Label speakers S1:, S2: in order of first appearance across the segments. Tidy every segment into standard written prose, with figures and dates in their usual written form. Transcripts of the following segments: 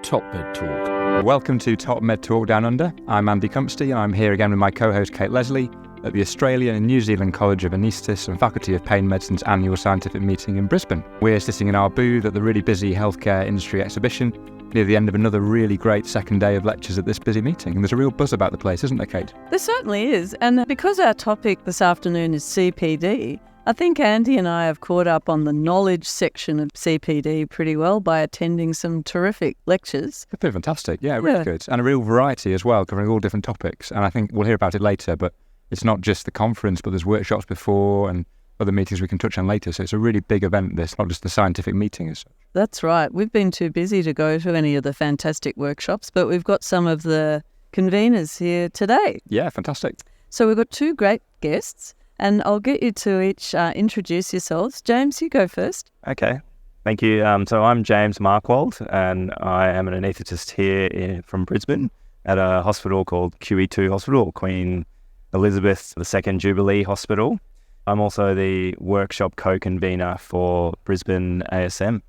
S1: TopMedTalk. Welcome to TopMedTalk Down Under. I'm Andy Cumpstey and I'm here again with my co-host Kate Leslie at the Australian and New Zealand College of Anaesthetists and Faculty of Pain Medicine's annual scientific meeting in Brisbane. We're sitting in our booth at the really busy healthcare industry exhibition near the end of another really great second day of lectures at this busy meeting. And there's a real buzz about the place, isn't there, Kate?
S2: There certainly is. And because our topic this afternoon is CPD, I think Andy and I have caught up on the knowledge section of CPD pretty well by attending some terrific lectures.
S1: It's been fantastic. Yeah, really good. And a real variety as well, covering all different topics. And I think we'll hear about it later, but it's not just the conference, but there's workshops before and other meetings we can touch on later. So it's a really big event, this, not just the scientific meeting as such.
S2: That's right. We've been too busy to go to any of the fantastic workshops, but we've got some of the conveners here today.
S1: Yeah, fantastic.
S2: So we've got two great guests, and I'll get you to each introduce yourselves. James, you go first.
S3: Okay. Thank you. So I'm James Marckwald, and I am an anaesthetist here from Brisbane at a hospital called QE2 Hospital, Queen Elizabeth II Jubilee Hospital. I'm also the workshop co-convener for Brisbane ASM.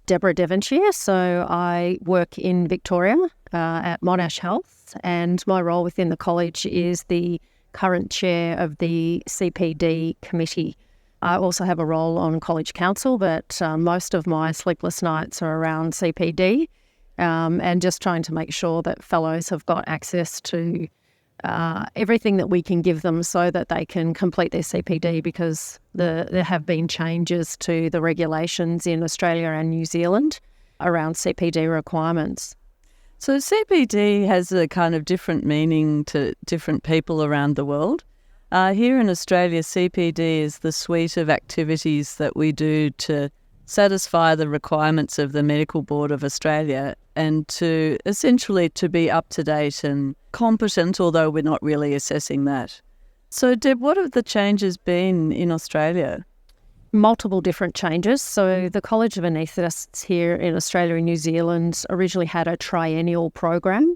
S4: Debra, Devonshire. So I work in Victoria at Monash Health, and my role within the college is the current chair of the CPD committee. I also have a role on college council, but most of my sleepless nights are around CPD and just trying to make sure that fellows have got access to everything that we can give them so that they can complete their CPD, because there have been changes to the regulations in Australia and New Zealand around CPD requirements.
S2: So CPD has a kind of different meaning to different people around the world. Here in Australia, CPD is the suite of activities that we do to satisfy the requirements of the Medical Board of Australia and to essentially to be up to date and competent, although we're not really assessing that. So Deb, what have the changes been in Australia?
S4: Multiple different changes. So the College of Anaesthetists here in Australia and New Zealand originally had a triennial program,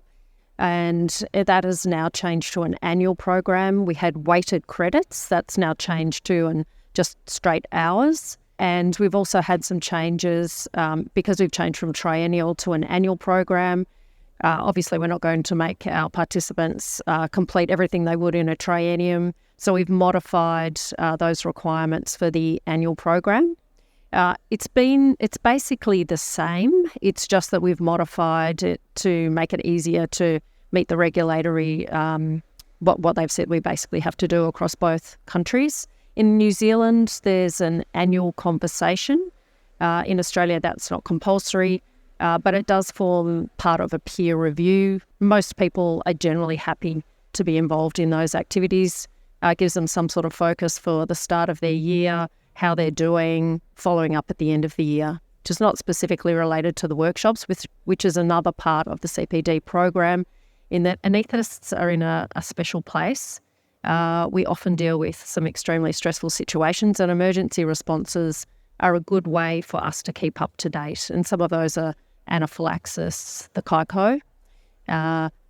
S4: and that has now changed to an annual program. We had weighted credits. That's now changed to just straight hours. And we've also had some changes because we've changed from triennial to an annual program. Obviously, we're not going to make our participants complete everything they would in a triennium. So we've modified those requirements for the annual program. It's basically the same. It's just that we've modified it to make it easier to meet the regulatory, what they've said we basically have to do across both countries. In New Zealand, there's an annual conversation. In Australia, that's not compulsory, but it does form part of a peer review. Most people are generally happy to be involved in those activities. It gives them some sort of focus for the start of their year, how they're doing, following up at the end of the year, which is not specifically related to the workshops, which is another part of the CPD program, in that anaesthetists are in a special place. We often deal with some extremely stressful situations, and emergency responses are a good way for us to keep up to date. And some of those are anaphylaxis, the CICO,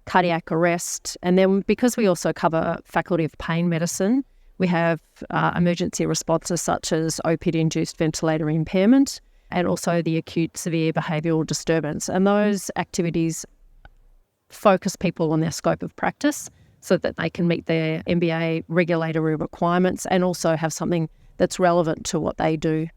S4: cardiac arrest. And then because we also cover Faculty of Pain Medicine, we have emergency responses such as opioid-induced ventilator impairment and also the acute severe behavioural disturbance. And those activities focus people on their scope of practice so that they can meet their MBA regulatory requirements and also have something that's relevant to what they do.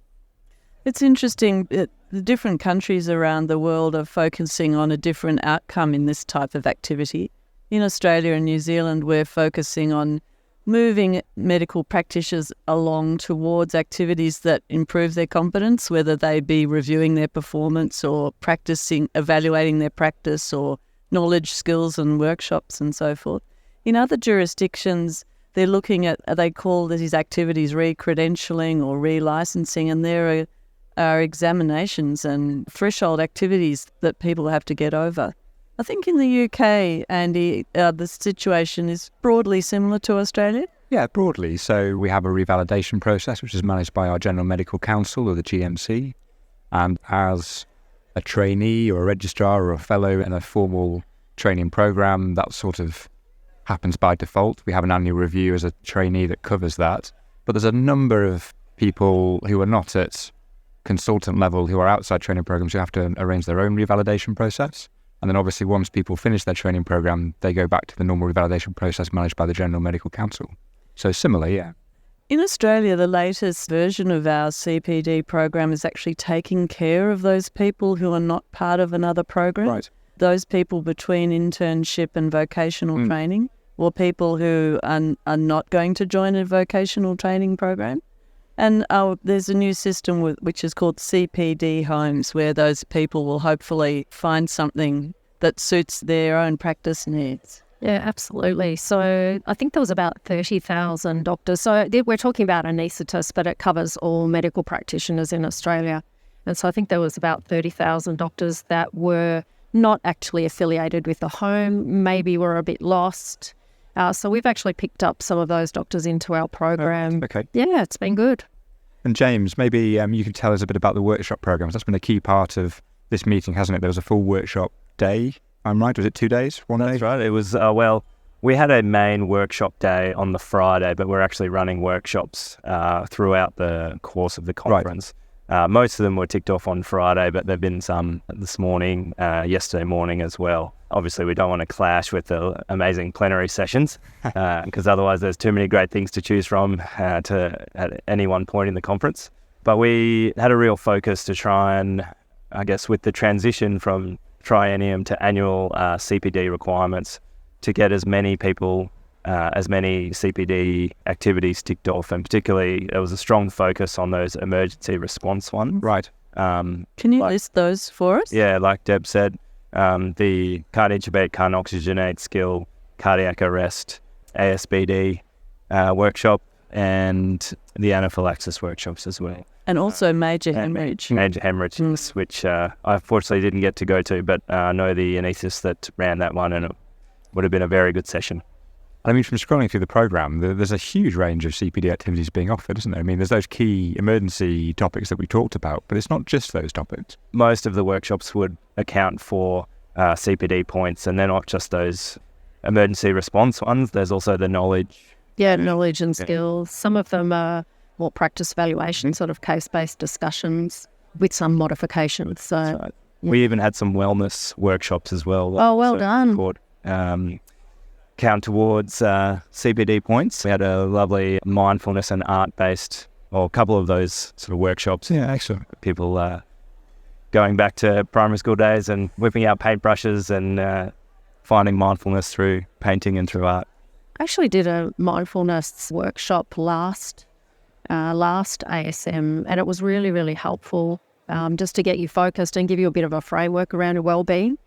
S2: It's interesting that the different countries around the world are focusing on a different outcome in this type of activity. In Australia and New Zealand, we're focusing on moving medical practitioners along towards activities that improve their competence, whether they be reviewing their performance or evaluating their practice or knowledge, skills and workshops and so forth. In other jurisdictions, they're looking at, they call these activities re-credentialing or re-licensing, and there are examinations and threshold activities that people have to get over. I think in the UK, Andy, the situation is broadly similar to Australia.
S1: Yeah, broadly. So we have a revalidation process, which is managed by our General Medical Council, or the GMC. And as a trainee or a registrar or a fellow in a formal training program, that sort of happens by default. We have an annual review as a trainee that covers that. But there's a number of people who are not at consultant level who are outside training programs who have to arrange their own revalidation process. And then obviously once people finish their training program, they go back to the normal revalidation process managed by the General Medical Council. So similar, yeah.
S2: In Australia, the latest version of our CPD program is actually taking care of those people who are not part of another program.
S1: Right.
S2: Those people between internship and vocational training, or people who are not going to join a vocational training program. And there's a new system which is called CPD homes, where those people will hopefully find something that suits their own practice needs.
S4: Yeah, absolutely. So I think there was about 30,000 doctors. So we're talking about anaesthetists, but it covers all medical practitioners in Australia. And so I think there was about 30,000 doctors that were not actually affiliated with the home, maybe were a bit lost. So we've actually picked up some of those doctors into our program.
S1: Okay.
S4: Yeah, it's been good.
S1: And James, maybe you can tell us a bit about the workshop programs. That's been a key part of this meeting, hasn't it? There was a full workshop day, I'm right? Was it 2 days? One day?
S3: That's right. It was, we had a main workshop day on the Friday, but we're actually running workshops throughout the course of the conference. Right. Most of them were ticked off on Friday, but there have been some this morning, yesterday morning as well. Obviously, we don't want to clash with the amazing plenary sessions because otherwise there's too many great things to choose from at any one point in the conference. But we had a real focus to try and, I guess, with the transition from triennium to annual CPD requirements, to get as many people, as many CPD activities ticked off. And particularly, there was a strong focus on those emergency response ones.
S1: Right.
S2: Can you list those for us?
S3: Yeah, like Deb said, the can't intubate, can't oxygenate skill, cardiac arrest, ASBD workshop, and the anaphylaxis workshops as well.
S2: And also major hemorrhage.
S3: Major hemorrhage, which I unfortunately didn't get to go to, but I know the anaesthetist that ran that one, and it would have been a very good session.
S1: I mean, from scrolling through the programme, there's a huge range of CPD activities being offered, isn't there? I mean, there's those key emergency topics that we talked about, but it's not just those topics.
S3: Most of the workshops would account for CPD points, and they're not just those emergency response ones. There's also the knowledge.
S4: Yeah, knowledge and skills. Some of them are more practice evaluation, sort of case-based discussions with some modifications. So
S3: yeah. We even had some wellness workshops as well.
S4: Oh, well done.
S3: Count towards CPD points. We had a lovely mindfulness and art-based, or a couple of those sort of workshops.
S1: Yeah, excellent.
S3: People going back to primary school days and whipping out paintbrushes and finding mindfulness through painting and through art.
S4: I actually did a mindfulness workshop last ASM, and it was really, really helpful just to get you focused and give you a bit of a framework around your well-being.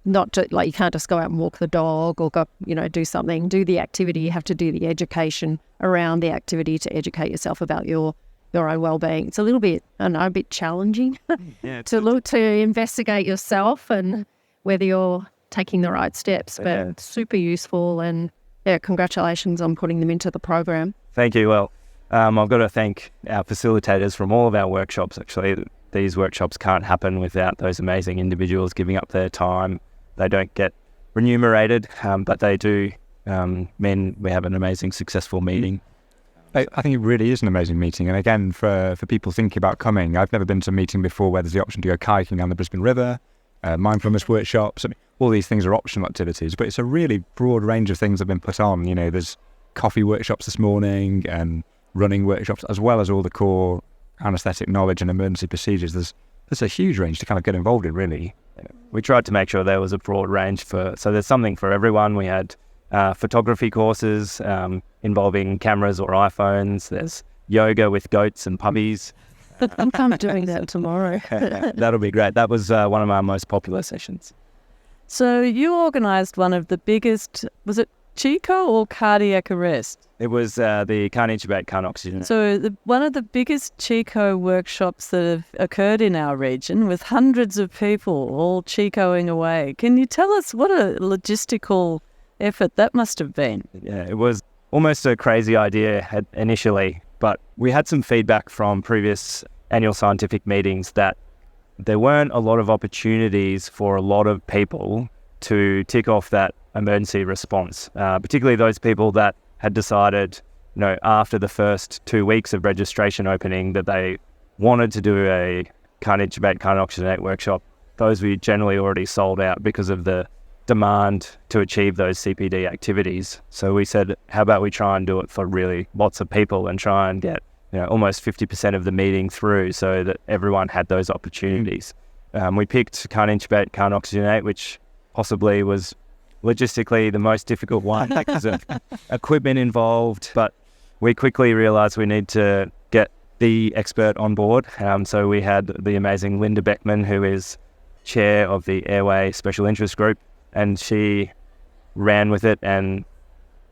S4: Not to, like, you can't just go out and walk the dog or go, do something, do the activity. You have to do the education around the activity to educate yourself about your own well-being. It's a little bit, a bit challenging to investigate yourself and whether you're taking the right steps, but super useful. And yeah, congratulations on putting them into the program.
S3: Thank you. Well, I've got to thank our facilitators from all of our workshops. Actually, these workshops can't happen without those amazing individuals giving up their time. They don't get remunerated, but they do mean we have an amazing, successful meeting.
S1: I think it really is an amazing meeting. And again, for people thinking about coming, I've never been to a meeting before where there's the option to go kayaking down the Brisbane River, mindfulness workshops. I mean, all these things are optional activities, but it's a really broad range of things that have been put on. There's coffee workshops this morning and running workshops, as well as all the core anaesthetic knowledge and emergency procedures. There's a huge range to kind of get involved in, really.
S3: We tried to make sure there was a broad range so there's something for everyone. We had photography courses involving cameras or iPhones. There's yoga with goats and puppies.
S4: I'm doing that tomorrow.
S3: That'll be great. That was one of our most popular sessions.
S2: So you organised one of the biggest, was it Chico or cardiac arrest?
S3: It was the can't intubate, can't oxygenate.
S2: So one of the biggest Chico workshops that have occurred in our region, with hundreds of people all Chicoing away. Can you tell us what a logistical effort that must have been?
S3: Yeah, it was almost a crazy idea initially, but we had some feedback from previous annual scientific meetings that there weren't a lot of opportunities for a lot of people to tick off that emergency response, particularly those people that had decided, after the first 2 weeks of registration opening, that they wanted to do a can't intubate, can't oxygenate workshop, those we generally already sold out because of the demand to achieve those CPD activities. So we said, how about we try and do it for really lots of people and try and get almost 50% of the meeting through so that everyone had those opportunities. We picked can't intubate, can't oxygenate, which possibly was logistically the most difficult one because of equipment involved, but we quickly realised we need to get the expert on board. So we had the amazing Linda Beckman, who is chair of the Airway Special Interest Group, and she ran with it and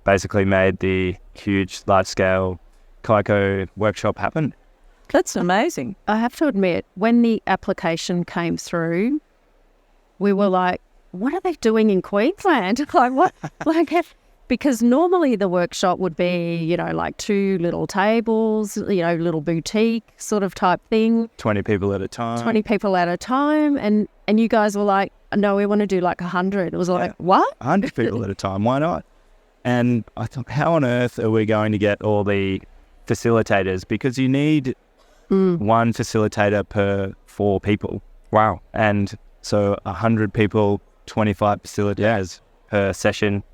S3: basically made the huge, large-scale CAICO workshop happen.
S2: That's amazing.
S4: I have to admit, when the application came through, we were like, what are they doing in Queensland? Like, what? Because normally the workshop would be, like 2 little tables, little boutique sort of type thing.
S3: 20 people at a time.
S4: 20 people at a time. And you guys were like, no, we want to do like 100. It was like, what?
S3: 100 people at a time. Why not? And I thought, how on earth are we going to get all the facilitators? Because you need one facilitator per 4 people.
S1: Wow.
S3: And so 100 people, 25 facilitators per session.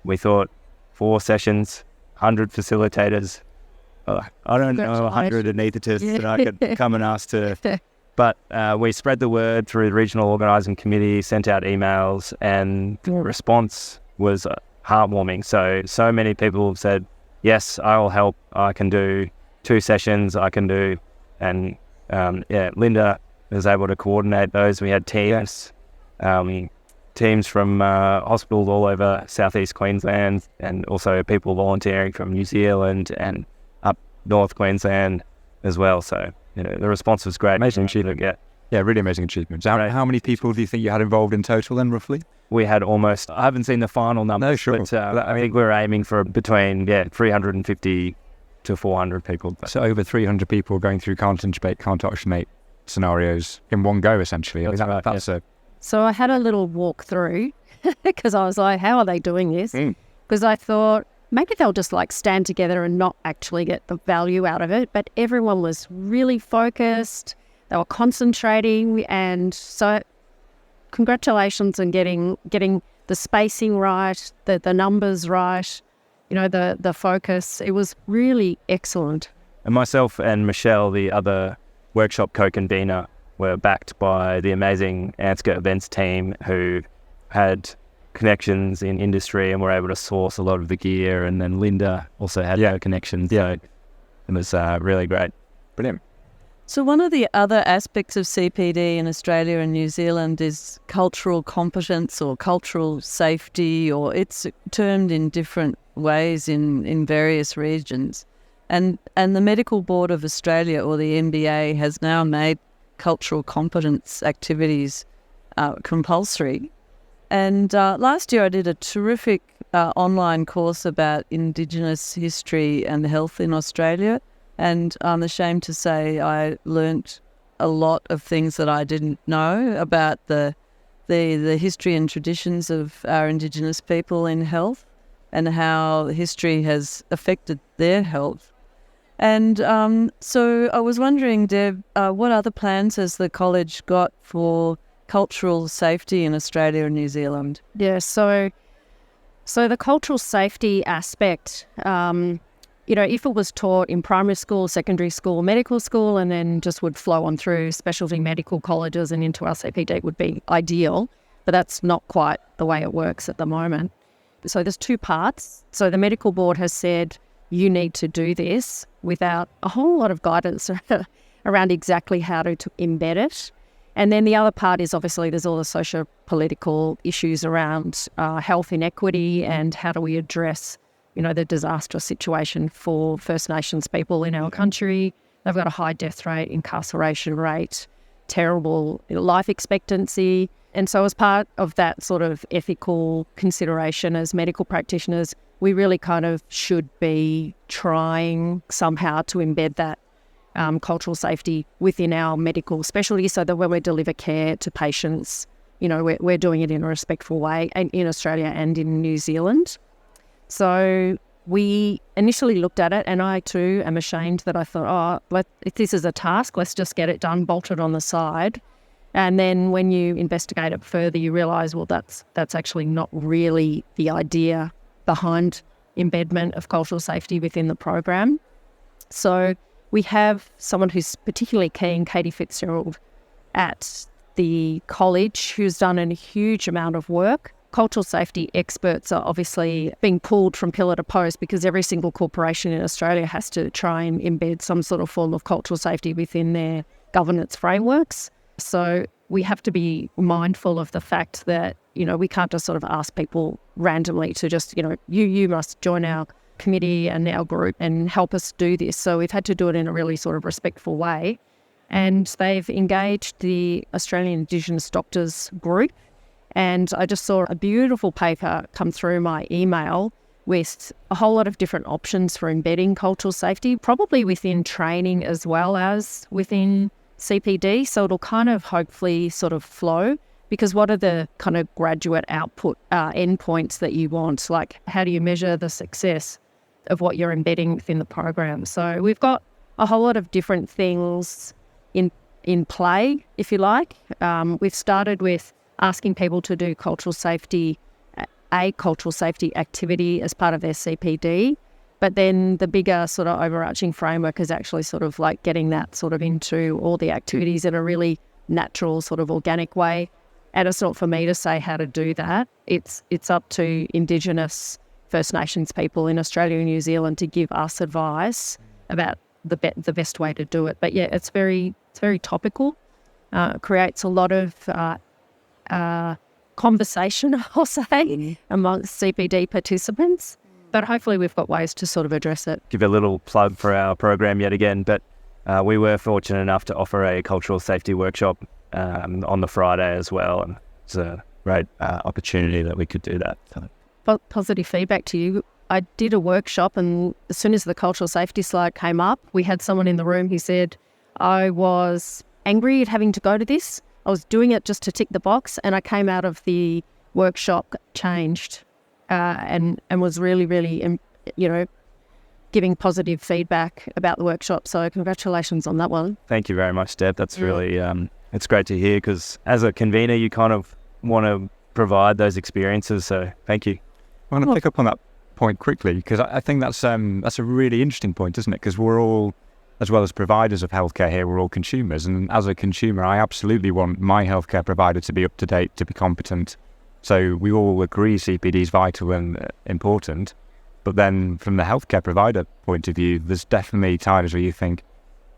S3: We thought 4 sessions, 100 facilitators. I don't know 100 anaesthetists that I could come and ask to. But we spread the word through the regional organising committee, sent out emails, and the response was heartwarming. So many people have said, yes, I'll help. I can do 2 sessions. I can do. And Linda was able to coordinate those. We had teams. Teams from hospitals all over southeast Queensland, and also people volunteering from New Zealand and up North Queensland as well. So the response was great.
S1: Amazing achievement. Yeah, really amazing achievement. How many people do you think you had involved in total then, roughly?
S3: We had almost, I haven't seen the final numbers,
S1: no, sure.
S3: But I think we're aiming for between 350 to 400 people.
S1: So over 300 people going through can't intubate, can't oxygenate scenarios in one go, essentially.
S4: So I had a little walk through because I was like, how are they doing this? Because I thought maybe they'll just like stand together and not actually get the value out of it. But everyone was really focused. They were concentrating. And so congratulations on getting the spacing right, the numbers right, the focus. It was really excellent.
S3: And myself and Michelle, the other workshop co-convener, were backed by the amazing ANZCA events team who had connections in industry and were able to source a lot of the gear. And then Linda also had her connections. So it was really great.
S1: Brilliant.
S2: So one of the other aspects of CPD in Australia and New Zealand is cultural competence or cultural safety, or it's termed in different ways in various regions. And the Medical Board of Australia, or the MBA, has now made cultural competence activities compulsory. And last year I did a terrific online course about Indigenous history and health in Australia, and I'm ashamed to say I learnt a lot of things that I didn't know about the history and traditions of our Indigenous people in health and how history has affected their health. And so I was wondering, Deb, what other plans has the college got for cultural safety in Australia and New Zealand?
S4: Yeah, so the cultural safety aspect, if it was taught in primary school, secondary school, medical school, and then just would flow on through specialty medical colleges and into our CPD would be ideal, but that's not quite the way it works at the moment. So there's 2 parts. So the medical board has said, you need to do this without a whole lot of guidance around exactly how to embed it. And then the other part is obviously there's all the socio-political issues around health inequity and how do we address, the disastrous situation for First Nations people in our country. They've got a high death rate, incarceration rate, terrible life expectancy. And so as part of that sort of ethical consideration as medical practitioners, we really kind of should be trying somehow to embed that cultural safety within our medical specialty so that when we deliver care to patients, we're doing it in a respectful way in Australia and in New Zealand. So we initially looked at it, and I too am ashamed that I thought, if this is a task, let's just get it done, bolt it on the side. And then when you investigate it further, you realise, well, that's actually not really the idea behind embedment of cultural safety within the program. So we have someone who's particularly keen, Katie Fitzgerald, at the college, who's done a huge amount of work. Cultural safety experts are obviously being pulled from pillar to post because every single corporation in Australia has to try and embed some sort of form of cultural safety within their governance frameworks. So we have to be mindful of the fact that, we can't just sort of ask people randomly to just, you must join our committee and our group and help us do this. So we've had to do it in a really sort of respectful way. And they've engaged the Australian Indigenous Doctors group. And I just saw a beautiful paper come through my email with a whole lot of different options for embedding cultural safety, probably within training as well as within CPD. So it'll kind of hopefully sort of flow, because what are the kind of graduate output endpoints that you want? Like, how do you measure the success of what you're embedding within the program? So we've got a whole lot of different things in play, if you like. We've started with asking people to do cultural safety activity as part of their CPD. But then the bigger sort of overarching framework is actually sort of like getting that sort of into all the activities in a really natural sort of organic way. And it's not for me to say how to do that. It's up to Indigenous First Nations people in Australia and New Zealand to give us advice about the best way to do it. But yeah, it's very topical. Creates a lot of conversation, I'll say, amongst CPD participants. But hopefully we've got ways to sort of address it.
S3: Give a little plug for our program yet again, but we were fortunate enough to offer a cultural safety workshop on the Friday as well. And it's a great opportunity that we could do that.
S4: Positive feedback to you. I did a workshop, and as soon as the cultural safety slide came up, we had someone in the room who said, I was angry at having to go to this. I was doing it just to tick the box, and I came out of the workshop changed and was really, really, giving positive feedback about the workshop. So congratulations on that one.
S3: Thank you very much, Deb. That's really, it's great to hear, because as a convener, you kind of want to provide those experiences. So thank you.
S1: I want to pick up on that point quickly, because I think that's a really interesting point, isn't it? Because we're all, as well as providers of healthcare here, we're all consumers. And as a consumer, I absolutely want my healthcare provider to be up to date, to be competent. So we all agree CPD is vital and important. But then from the healthcare provider point of view, there's definitely times where you think,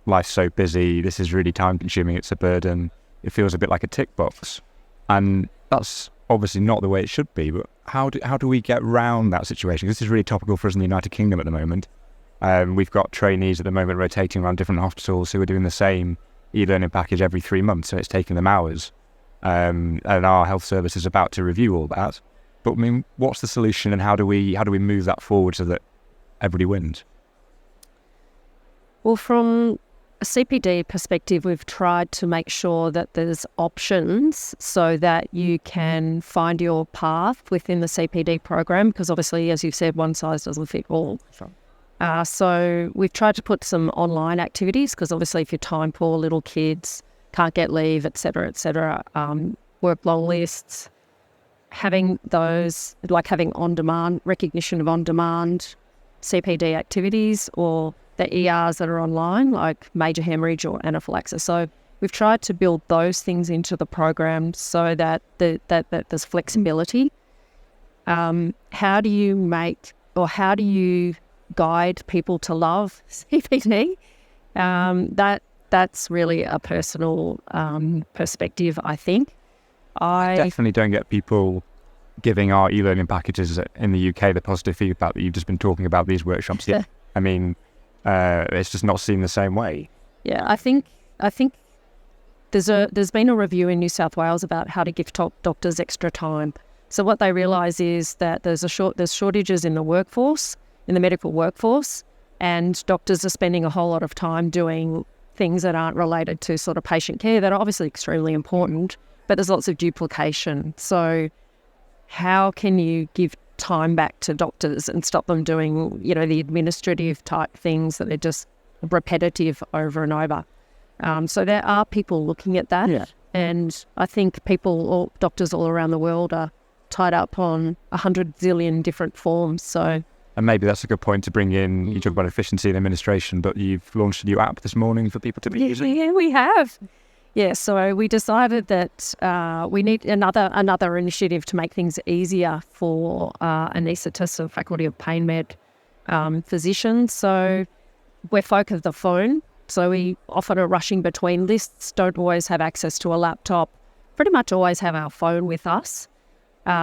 S1: life's so busy, this is really time consuming, it's a burden, it feels a bit like a tick box. And that's obviously not the way it should be. But how do we get round that situation? This is really topical for us in the United Kingdom at the moment. We've got trainees at the moment rotating around different hospitals who are doing the same e-learning package every 3 months, so it's taking them hours. And our health service is about to review all that. But I mean, what's the solution, and how do we move that forward so that everybody wins?
S4: Well, from a CPD perspective, we've tried to make sure that there's options so that you can find your path within the CPD program, because obviously, as you've said, one size doesn't fit all.
S1: Sure.
S4: So we've tried to put some online activities, because obviously if you're time poor, little kids, can't get leave, et cetera, work long lists, having those, like having on-demand, recognition of on-demand CPD activities, or the ERs that are online, like major hemorrhage or anaphylaxis. So we've tried to build those things into the program so that that there's flexibility. How do you guide people to love CPD? That's really a personal perspective, I think. I
S1: definitely don't get people giving our e-learning packages in the UK the positive feedback that you've just been talking about these workshops. Yeah. I mean, it's just not seen the same way.
S4: Yeah, I think there's been a review in New South Wales about how to give top doctors extra time. So what they realise is that there's shortages in the workforce, in the medical workforce, and doctors are spending a whole lot of time doing things that aren't related to sort of patient care that are obviously extremely important, but there's lots of duplication. So how can you give time back to doctors and stop them doing, the administrative type things that are just repetitive over and over. So there are people looking at that.
S2: Yeah.
S4: And I think doctors all around the world are tied up on 100 zillion different forms. So,
S1: and maybe that's a good point to bring in. You talk about efficiency and administration, but you've launched a new app this morning for people to be using.
S4: Yeah, we have. Yeah, so we decided that we need another initiative to make things easier for anaesthetists and Faculty of Pain Med physicians. So we're folk of the phone. So we often are rushing between lists, don't always have access to a laptop, pretty much always have our phone with us.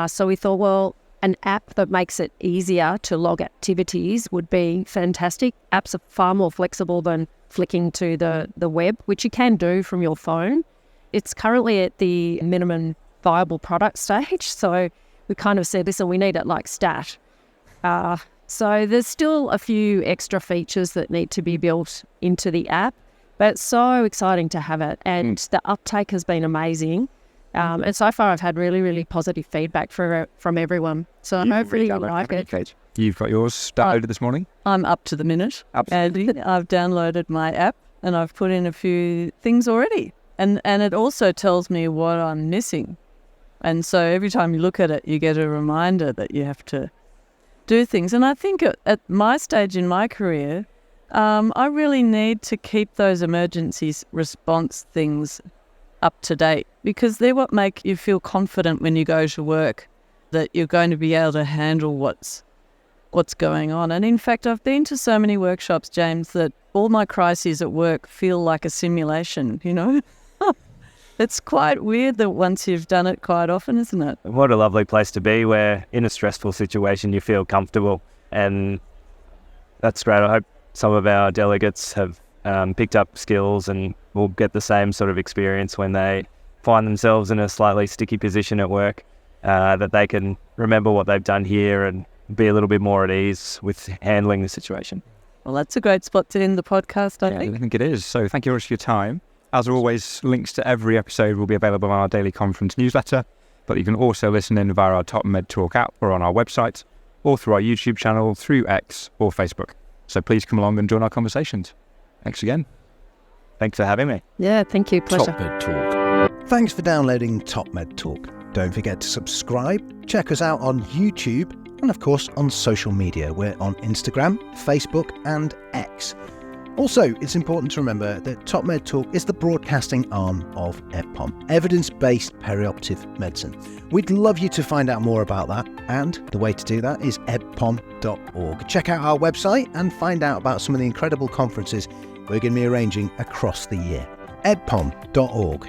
S4: So we thought, well, an app that makes it easier to log activities would be fantastic. Apps are far more flexible than flicking to the web, which you can do from your phone. It's currently at the minimum viable product stage. So we kind of said, listen, we need it like stat. So there's still a few extra features that need to be built into the app, but it's so exciting to have it. And the uptake has been amazing. And so far I've had really, really positive feedback from everyone. So I really like it.
S1: You've got yours downloaded this morning?
S2: I'm up to the minute, Andy. I've downloaded my app and I've put in a few things already. And it also tells me what I'm missing. And so every time you look at it, you get a reminder that you have to do things. And I think at my stage in my career, I really need to keep those emergency response things up to date, because they're what make you feel confident when you go to work that you're going to be able to handle what's going on. And in fact, I've been to so many workshops, James, that all my crises at work feel like a simulation, It's quite weird that once you've done it quite often, isn't it?
S3: What a lovely place to be, where in a stressful situation you feel comfortable. And that's great. I hope some of our delegates have picked up skills and will get the same sort of experience when they find themselves in a slightly sticky position at work, that they can remember what they've done here and be a little bit more at ease with handling the situation.
S2: Well, that's a great spot to end the podcast, I think.
S1: I think it is. So thank you very much for your time. As always, links to every episode will be available on our daily conference newsletter, but you can also listen in via our TopMedTalk app or on our website, or through our YouTube channel, through X or Facebook. So please come along and join our conversations. Thanks again.
S3: Thanks for having me.
S4: Yeah, thank you. Pleasure.
S5: TopMedTalk. Thanks for downloading TopMedTalk. Don't forget to subscribe, check us out on YouTube, and of course on social media. We're on Instagram, Facebook and X. Also, it's important to remember that TopMedTalk is the broadcasting arm of EBPOM, evidence-based perioperative medicine. We'd love you to find out more about that, and the way to do that is ebpom.org. Check out our website and find out about some of the incredible conferences we're going to be arranging across the year. ebpom.org.